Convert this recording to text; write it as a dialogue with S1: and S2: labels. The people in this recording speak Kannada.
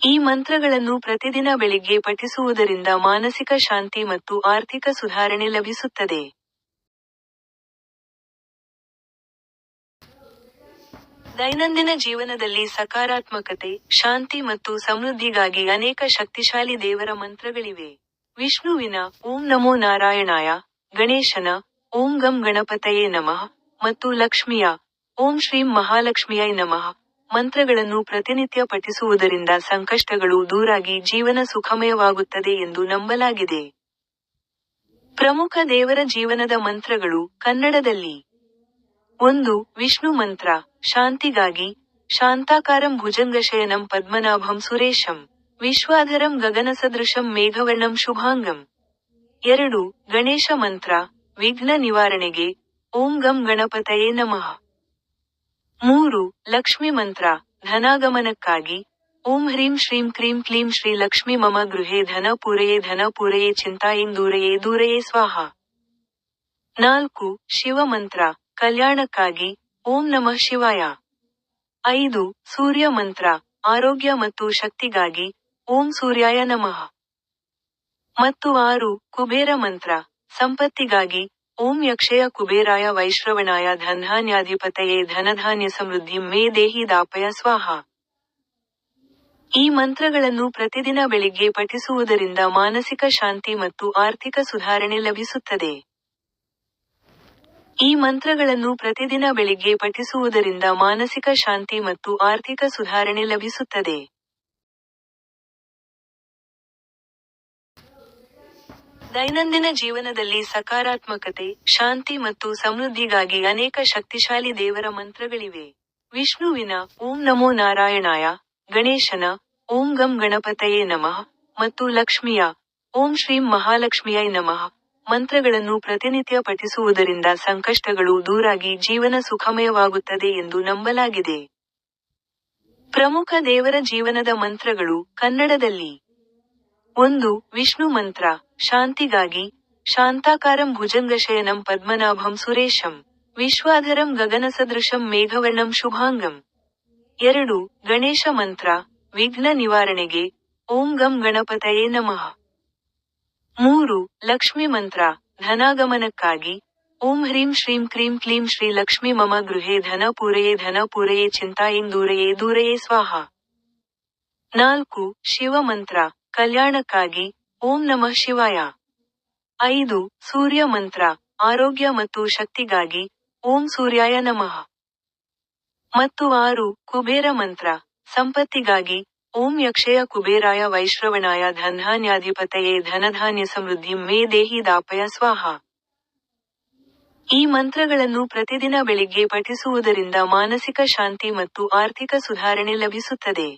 S1: ಈ ಮಂತ್ರಗಳನ್ನು ಪ್ರತಿದಿನ ಬೆಳಿಗ್ಗೆ ಪಠಿಸುವುದರಿಂದ ಮಾನಸಿಕ ಶಾಂತಿ ಮತ್ತು ಆರ್ಥಿಕ ಸುಧಾರಣೆ ಲಭಿಸುತ್ತದೆ. ದೈನಂದಿನ ಜೀವನದಲ್ಲಿ ಸಕಾರಾತ್ಮಕತೆ, ಶಾಂತಿ ಮತ್ತು ಸಮೃದ್ಧಿಗಾಗಿ ಅನೇಕ ಶಕ್ತಿಶಾಲಿ ದೇವರ ಮಂತ್ರಗಳಿವೆ. ವಿಷ್ಣುವಿನ ಓಂ ನಮೋ ನಾರಾಯಣಾಯ, ಗಣೇಶನ ಓಂ ಗಂ ಗಣಪತಯೇ ನಮಃ ಮತ್ತು ಲಕ್ಷ್ಮಿಯ ಓಂ ಶ್ರೀಂ ಮಹಾಲಕ್ಷ್ಮಿಯೈ ನಮಃ ಮಂತ್ರಗಳನ್ನು ಪ್ರತಿನಿತ್ಯ ಪಠಿಸುವುದರಿಂದ ಸಂಕಷ್ಟಗಳು ದೂರಾಗಿ ಜೀವನ ಸುಖಮಯವಾಗುತ್ತದೆ ಎಂದು ನಂಬಲಾಗಿದೆ. ಪ್ರಮುಖ ದೇವರ ಜೀವನದ ಮಂತ್ರಗಳು ಕನ್ನಡದಲ್ಲಿ. 1. ವಿಷ್ಣು ಮಂತ್ರ, ಶಾಂತಿಗಾಗಿ. ಶಾಂತಾಕಾರಂ ಭುಜಂಗಶಯನಂ ಪದ್ಮನಾಭಂ ಸುರೇಶಂ, ವಿಶ್ವಾಧರಂ ಗಗನಸದೃಶಂ ಮೇಘವರ್ಣಂ ಶುಭಾಂಗಂ. 2. ಗಣೇಶ ಮಂತ್ರ, ವಿಘ್ನ ನಿವಾರಣೆಗೆ. ಓಂ ಗಂ ಗಣಪತಯೇ ನಮಃ. 3. ಲಕ್ಷ್ಮಿ ಮಂತ್ರ, ಧನಾಗಮನಕ್ಕಾಗಿ. ಓಂ ಹ್ರೀಂ ಶ್ರೀಂ ಕ್ರೀಂ ಕ್ಲೀಂ ಶ್ರೀ ಲಕ್ಷ್ಮಿ ಮಮ ಗೃಹೇ ಧನ ಪೂರಯೇ ಚಿಂತಾಯಿಂ ದೂರಯೇ ಸ್ವಾಹ. 4. ಶಿವ ಮಂತ್ರ, ಕಲ್ಯಾಣಕ್ಕಾಗಿ. ಓಂ ನಮಃ ಶಿವಾಯ. 5. ಸೂರ್ಯ ಮಂತ್ರ, ಆರೋಗ್ಯ ಮತ್ತು ಶಕ್ತಿಗಾಗಿ. ಓಂ ಸೂರ್ಯಾಯ ನಮಃ. ಮತ್ತು 6. ಕುಬೇರ ಮಂತ್ರ, ಸಂಪತ್ತಿಗಾಗಿ. ಓಂ ಯಕ್ಷಯ ಕುಬೇರಾಯ ವೈಶ್ರವಣಾಯ ಧನಧಾನ್ಯಾಧಿಪತಯೇ ಧನಧಾನ್ಯ ಸಮೃದ್ಧಿಂ ಮೇ ದೇಹಿ ದಾಪಯ ಸ್ವಾಹ. ಈ ಮಂತ್ರಗಳನ್ನು ಪ್ರತಿದಿನ ಬೆಳಿಗ್ಗೆ ಪಠಿಸುವುದರಿಂದ ಮಾನಸಿಕ ಶಾಂತಿ ಮತ್ತು ಆರ್ಥಿಕ ಸುಧಾರಣೆ ಲಭಿಸುತ್ತದೆ. ಈ ಮಂತ್ರಗಳನ್ನು ಪ್ರತಿದಿನ ಬೆಳಿಗ್ಗೆ ಪಠಿಸುವುದರಿಂದ ಮಾನಸಿಕ ಶಾಂತಿ ಮತ್ತು ಆರ್ಥಿಕ ಸುಧಾರಣೆ ಲಭಿಸುತ್ತದೆ. ದೈನಂದಿನ ಜೀವನದಲ್ಲಿ ಸಕಾರಾತ್ಮಕತೆ, ಶಾಂತಿ ಮತ್ತು ಸಮೃದ್ಧಿಗಾಗಿ ಅನೇಕ ಶಕ್ತಿಶಾಲಿ ದೇವರ ಮಂತ್ರಗಳಿವೆ. ವಿಷ್ಣುವಿನ ಓಂ ನಮೋ ನಾರಾಯಣಾಯ, ಗಣೇಶನ ಓಂ ಗಂ ಗಣಪತಯೇ ನಮಃ ಮತ್ತು ಲಕ್ಷ್ಮಿಯ ಓಂ ಶ್ರೀಂ ಮಹಾಲಕ್ಷ್ಮಿಯೈ ನಮಃ ಮಂತ್ರಗಳನ್ನು ಪ್ರತಿನಿತ್ಯ ಪಠಿಸುವುದರಿಂದ ಸಂಕಷ್ಟಗಳು ದೂರಾಗಿ ಜೀವನ ಸುಖಮಯವಾಗುತ್ತದೆ ಎಂದು ನಂಬಲಾಗಿದೆ. ಪ್ರಮುಖ ದೇವರ ಜೀವನದ ಮಂತ್ರಗಳು ಕನ್ನಡದಲ್ಲಿ. 1. ವಿಷ್ಣು ಮಂತ್ರ, ಶಾಂತಿಗಾಗಿ. ಶಾಂತಾಕಾರಂ ಭುಜಂಗಶಯನಂ ಪದ್ಮನಾಭಂ ಸುರೇಶಂ, ವಿಶ್ವಾಧರಂ ಗಗನಸದೃಶಂ ಮೇಘವರ್ಣಂ ಶುಭಾಂಗಂ. 2. ಗಣೇಶ ಮಂತ್ರ, ವಿಘ್ನ ನಿವಾರಣೆಗೆ. ಓಂ ಗಂ ಗಣಪತಯೇ ನಮಃ. 3. ಲಕ್ಷ್ಮಿ ಮಂತ್ರ, ಧನಾಗಮನಕ್ಕಾಗಿ. ಓಂ ಹ್ರೀಂ ಶ್ರೀಂ ಕ್ರೀಂ ಕ್ಲೀಂ ಶ್ರೀ ಲಕ್ಷ್ಮಿ ಮಮ ಗೃಹೇ ಧನ ಪೂರಯೇ ಚಿಂತಾಯಿಂ ದೂರಯೇ ಸ್ವಾಹ. 4. ಶಿವ ಮಂತ್ರ, ಕಲ್ಯಾಣಕ್ಕಾಗಿ. ಓಂ ನಮಃ ಶಿವಾಯ. 5. ಸೂರ್ಯ ಮಂತ್ರ, ಆರೋಗ್ಯ ಮತ್ತು ಶಕ್ತಿಗಾಗಿ. ಓಂ ಸೂರ್ಯಾಯ ನಮಃ. ಮತ್ತು 6. ಕುಬೇರ ಮಂತ್ರ, ಸಂಪತ್ತಿಗಾಗಿ. ಓಂ ಯಕ್ಷಯ ಕುಬೇರಾಯ ವೈಶ್ರವಣಾಯ ಧನಧಾನ್ಯಾಧಿಪತಯೇ ಧನಧಾನ್ಯ ಸಮೃದ್ಧಿಂ ಮೇ ದೇಹಿ ದಾಪಯ ಸ್ವಾಹ. ಈ ಮಂತ್ರಗಳನ್ನು ಪ್ರತಿದಿನ ಬೆಳಿಗ್ಗೆ ಪಠಿಸುವುದರಿಂದ ಮಾನಸಿಕ ಶಾಂತಿ ಮತ್ತು ಆರ್ಥಿಕ ಸುಧಾರಣೆ ಲಭಿಸುತ್ತದೆ.